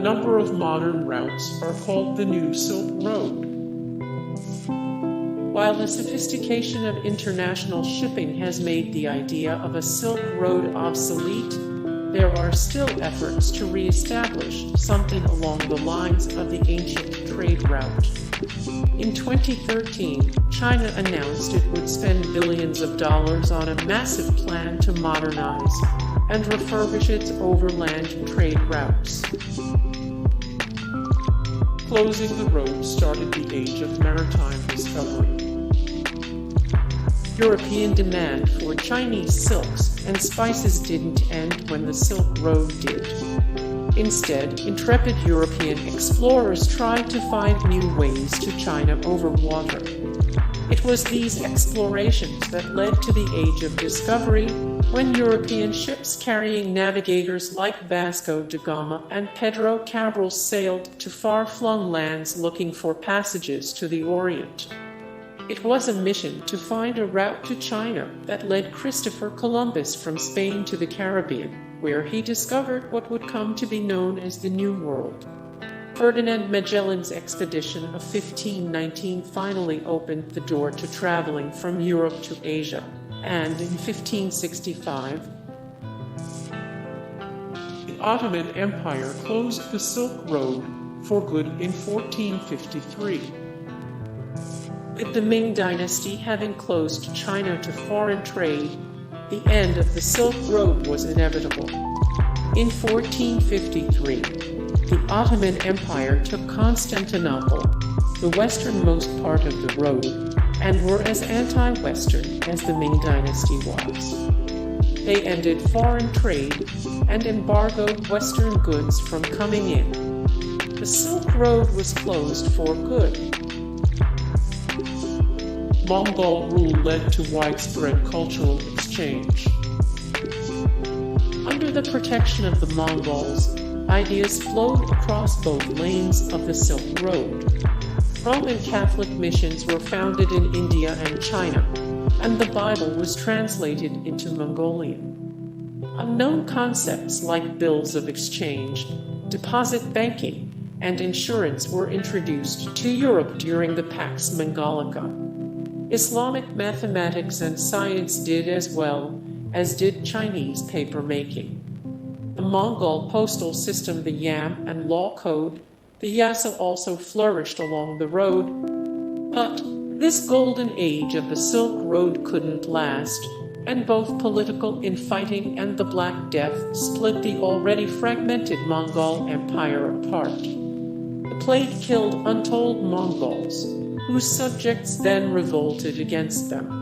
number of modern routes are called the New Silk Road. While the sophistication of international shipping has made the idea of a Silk Road obsolete, there are still efforts to re-establish something along the lines of the ancient trade route. In 2013, China announced it would spend billions of dollars on a massive plan to modernize and refurbish its overland trade routes. Closing the road started the age of maritime discovery. European demand for Chinese silks and spices didn't end when the Silk Road did. Instead, intrepid European explorers tried to find new ways to China over water. It was these explorations that led to the Age of Discovery, when European ships carrying navigators like Vasco da Gama and Pedro Cabral sailed to far-flung lands looking for passages to the Orient. It was a mission to find a route to China that led Christopher Columbus from Spain to the Caribbean, where he discovered what would come to be known as the New World. Ferdinand Magellan's expedition of 1519 finally opened the door to traveling from Europe to Asia, and in 1565, the Ottoman Empire closed the Silk Road for good in 1453. With the Ming Dynasty having closed China to foreign trade, the end of the Silk Road was inevitable. In 1453, the Ottoman Empire took Constantinople, the westernmost part of the road, and were as anti-Western as the Ming Dynasty was. They ended foreign trade and embargoed Western goods from coming in. The Silk Road was closed for good. Mongol rule led to widespread cultural exchange. Under the protection of the Mongols, ideas flowed across both lanes of the Silk Road. Roman Catholic missions were founded in India and China, and the Bible was translated into Mongolian. Unknown concepts like bills of exchange, deposit banking, and insurance were introduced to Europe during the Pax Mongolica. Islamic mathematics and science did as well, as did Chinese paper-making. The Mongol postal system, the Yam and law code, the Yasa also flourished along the road. But this golden age of the Silk Road couldn't last, and both political infighting and the Black Death split the already fragmented Mongol Empire apart. The plague killed untold Mongols, whose subjects then revolted against them.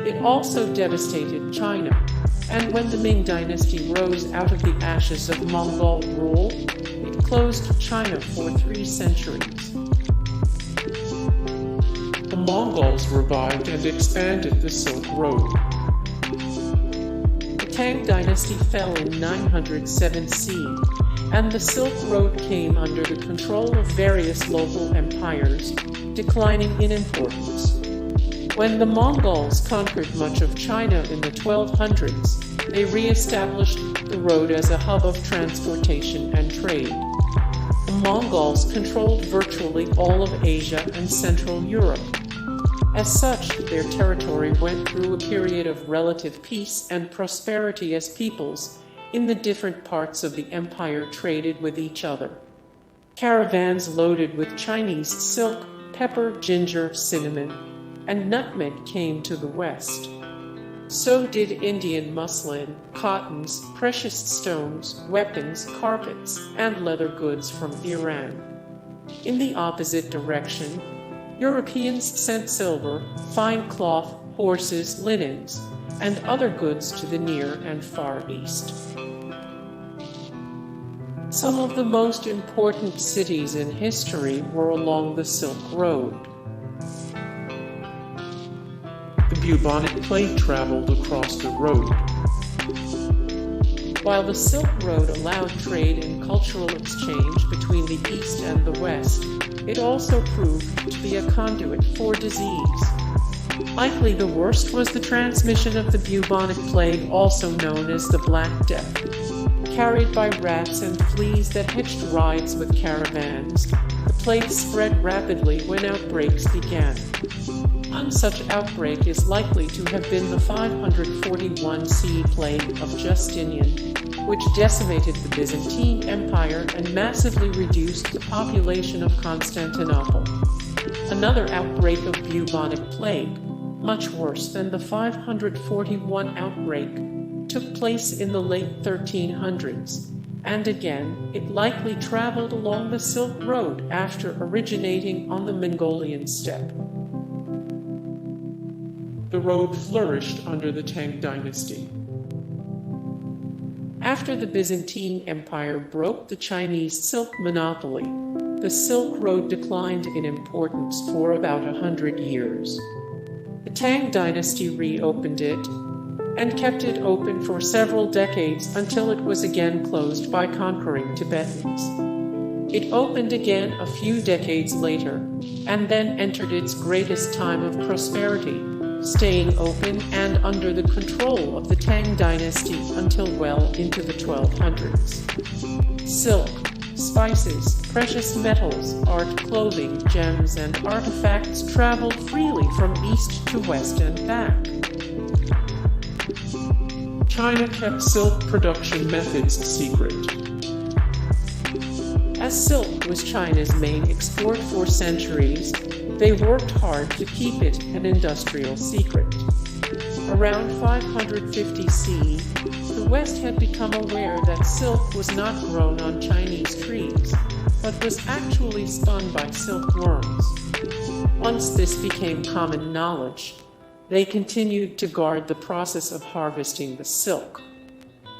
It also devastated China, and when the Ming Dynasty rose out of the ashes of Mongol rule, it closed China for 3 centuries. The Mongols revived and expanded the Silk Road. The Tang Dynasty fell in 907 CE, and the Silk Road came under the control of various local empires, declining in importance. When the Mongols conquered much of China in the 1200s, they re-established the road as a hub of transportation and trade. The Mongols controlled virtually all of Asia and Central Europe. As such, their territory went through a period of relative peace and prosperity as peoples in the different parts of the empire traded with each other. Caravans loaded with Chinese silk, pepper, ginger, cinnamon, and nutmeg came to the west. So did Indian muslin, cottons, precious stones, weapons, carpets, and leather goods from Iran. In the opposite direction, Europeans sent silver, fine cloth, horses, linens, and other goods to the Near and Far East. Some of the most important cities in history were along the Silk Road. The Bubonic plague traveled across the road. While the Silk Road allowed trade and cultural exchange between the East and the West, it also proved to be a conduit for disease. Likely the worst was the transmission of the Bubonic plague, also known as the Black Death. carried by rats and fleas that hitched rides with caravans. The plague spread rapidly when outbreaks began. One such outbreak is likely to have been the 541 CE plague of Justinian, which decimated the Byzantine Empire and massively reduced the population of Constantinople. Another outbreak of bubonic plague, much worse than the 541 outbreak, took place in the late 1300s, and again, it likely traveled along the Silk Road after originating on the Mongolian steppe. The road flourished under the Tang Dynasty. After the Byzantine Empire broke the Chinese silk monopoly, the Silk Road declined in importance for about 100 years. The Tang Dynasty reopened it and kept it open for several decades until it was again closed by conquering Tibetans. It opened again a few decades later, and then entered its greatest time of prosperity, staying open and under the control of the Tang Dynasty until well into the 1200s. Silk, spices, precious metals, art, clothing, gems, and artifacts traveled freely from east to west and back. China kept silk production methods secret. As silk was China's main export for centuries, they worked hard to keep it an industrial secret. Around 550 CE, the West had become aware that silk was not grown on Chinese trees, but was actually spun by silkworms. Once this became common knowledge, they continued to guard the process of harvesting the silk.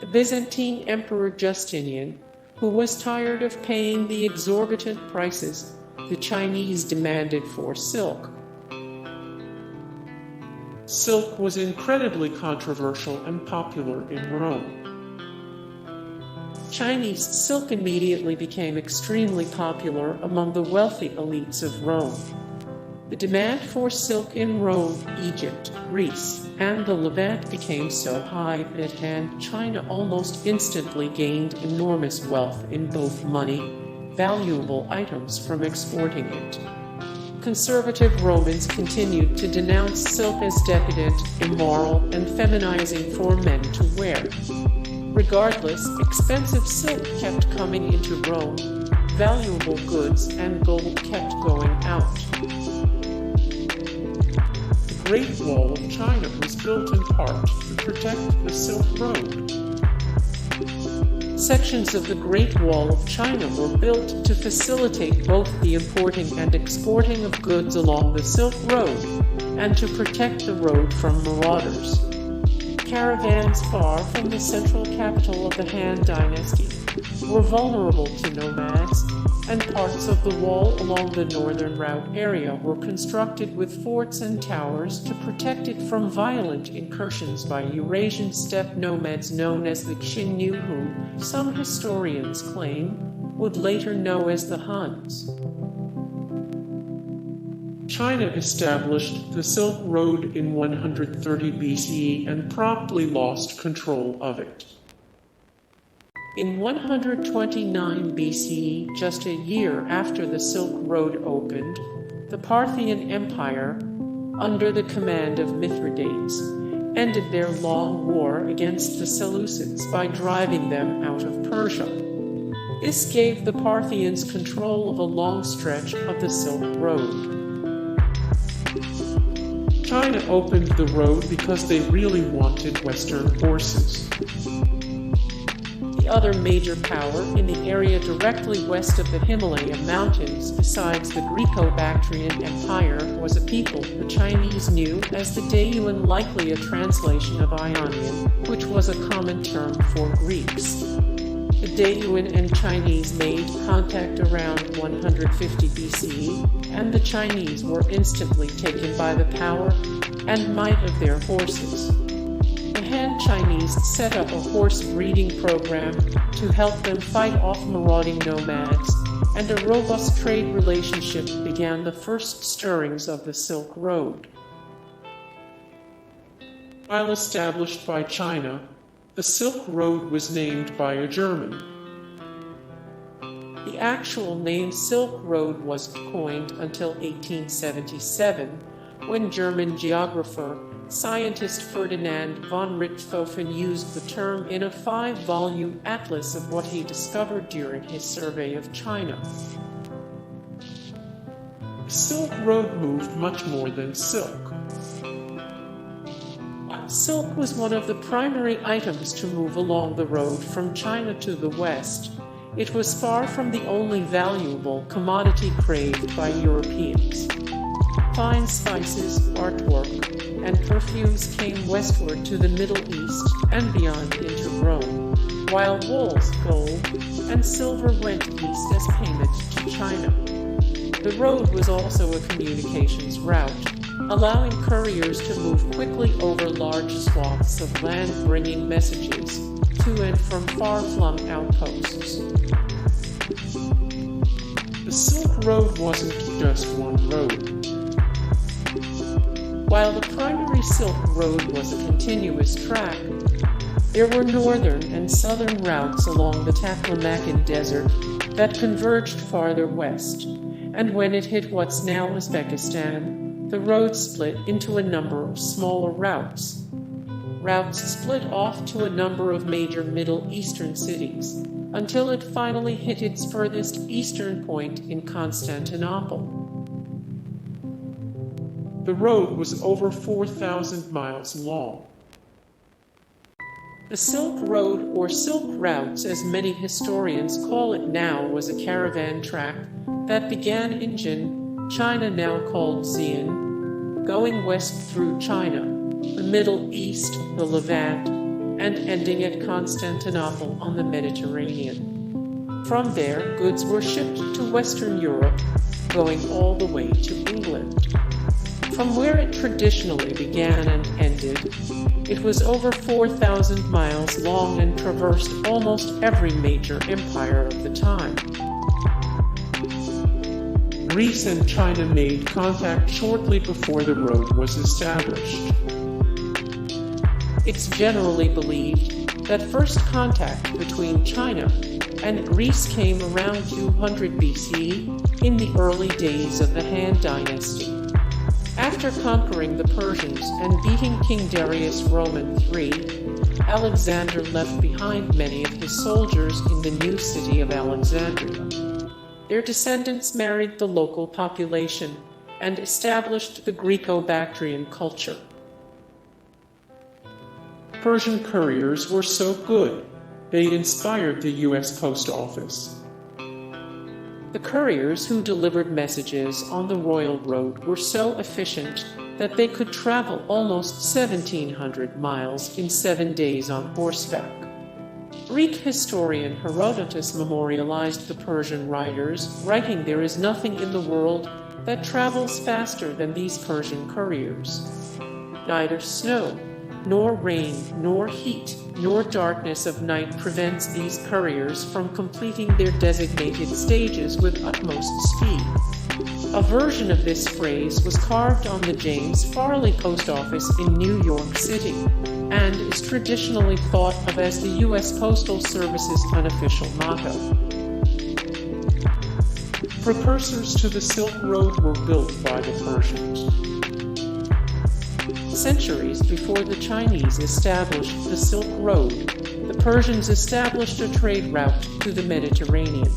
The Byzantine Emperor Justinian, who was tired of paying the exorbitant prices the Chinese demanded for silk. Silk was incredibly controversial and popular in Rome. Chinese silk immediately became extremely popular among the wealthy elites of Rome. The demand for silk in Rome, Egypt, Greece, and the Levant became so high that China almost instantly gained enormous wealth in both money, valuable items from exporting it. Conservative Romans continued to denounce silk as decadent, immoral, and feminizing for men to wear. Regardless, expensive silk kept coming into Rome, valuable goods and gold kept going out. The Great Wall of China was built in part to protect the Silk Road. Sections of the Great Wall of China were built to facilitate both the importing and exporting of goods along the Silk Road, and to protect the road from marauders. Caravans far from the central capital of the Han Dynasty were vulnerable to nomads, and parts of the wall along the northern route area were constructed with forts and towers to protect it from violent incursions by Eurasian steppe nomads known as the Xinyu, who some historians claim would later know as the Huns. China established the Silk Road in 130 BCE and promptly lost control of it. In 129 BCE, just a year after the Silk Road opened, the Parthian Empire, under the command of Mithridates, ended their long war against the Seleucids by driving them out of Persia. This gave the Parthians control of a long stretch of the Silk Road. China opened the road because they really wanted Western horses. The other major power in the area directly west of the Himalaya Mountains, besides the Greco-Bactrian Empire, was a people the Chinese knew as the Daiyuan, likely a translation of Ionian, which was a common term for Greeks. The Daiyuan and Chinese made contact around 150 BCE, and the Chinese were instantly taken by the power and might of their horses. The Han Chinese set up a horse breeding program to help them fight off marauding nomads, and a robust trade relationship began the first stirrings of the Silk Road. While established by China, The Silk Road was named by a German. The actual name Silk Road was coined until 1877, when German geographer, scientist Ferdinand von Richthofen used the term in a 5-volume atlas of what he discovered during his survey of China. The Silk Road moved much more than silk. Silk was one of the primary items to move along the road from China to the West. It was far from the only valuable commodity craved by Europeans. Fine spices, artwork, and perfumes came westward to the Middle East and beyond into Rome, while wools, gold, and silver went east as payment to China. The road was also a communications route, allowing couriers to move quickly over large swaths of land bringing messages to and from far-flung outposts. The Silk Road wasn't just one road. While the primary Silk Road was a continuous track, there were northern and southern routes along the Taklamakan Desert that converged farther west, and when it hit what's now Uzbekistan, the road split into a number of smaller routes. Routes split off to a number of major Middle Eastern cities, until it finally hit its furthest eastern point in Constantinople. The road was over 4,000 miles long. The Silk Road, or Silk Routes as many historians call it now, was a caravan track that began in Jin, China now called Xi'an, going west through China, the Middle East, the Levant, and ending at Constantinople on the Mediterranean. From there, goods were shipped to Western Europe, going all the way to England. From where it traditionally began and ended, it was over 4,000 miles long and traversed almost every major empire of the time. Greece and China made contact shortly before the road was established. It's generally believed that first contact between China and Greece came around 200 BCE in the early days of the Han Dynasty. After conquering the Persians and beating King Darius Roman III, Alexander left behind many of his soldiers in the new city of Alexandria. Their descendants married the local population and established the Greco-Bactrian culture. Persian couriers were so good, they inspired the US Post Office. The couriers who delivered messages on the Royal Road were so efficient that they could travel almost 1,700 miles in 7 days on horseback. Greek historian Herodotus memorialized the Persian riders, writing, "There is nothing in the world that travels faster than these Persian couriers. Neither snow, nor rain, nor heat, nor darkness of night prevents these couriers from completing their designated stages with utmost speed." A version of this phrase was carved on the James Farley Post Office in New York City, and is traditionally thought of as the US Postal Service's unofficial motto. Precursors to the Silk Road were built by the Persians. Centuries before the Chinese established the Silk Road, the Persians established a trade route to the Mediterranean.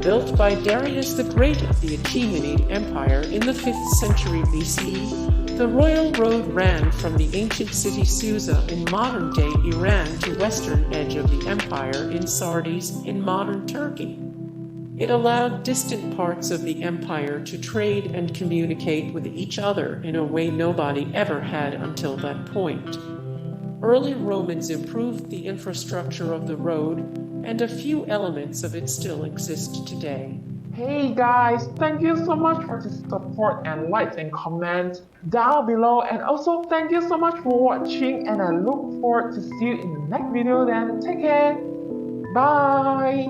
Built by Darius the Great of the Achaemenid Empire in the 5th century BCE, the Royal Road ran from the ancient city Susa in modern-day Iran to western edge of the empire in Sardis in modern Turkey. It allowed distant parts of the empire to trade and communicate with each other in a way nobody ever had until that point. Early Romans improved the infrastructure of the road, and a few elements of it still exist today. Hey guys, thank you so much for the support and likes and comments down below, and also thank you so much for watching, and I look forward to see you in the next video. Then take care, bye.